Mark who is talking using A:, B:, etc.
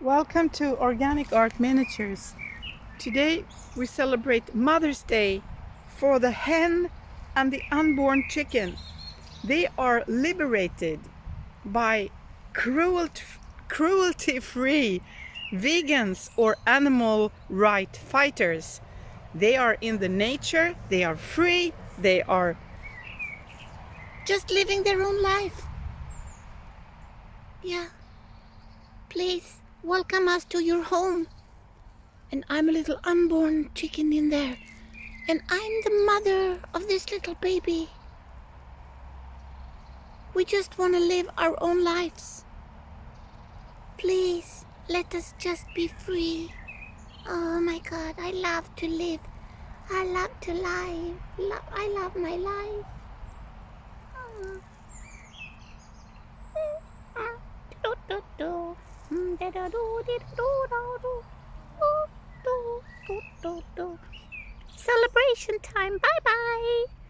A: Welcome to Organic Art Miniatures. Today we celebrate Mother's Day for the hen and the unborn chicken. They are liberated by cruelty-free vegans or animal right fighters. They are in the nature, they are free, they are just living their own life.
B: Yeah. Please welcome us to your home. And I'm a little unborn chicken in there. And I'm the mother of this little baby. We just want to live our own lives. Please, let us just be free. Oh my God, I love to live. I love to live. I love my life. Celebration time. Bye-bye.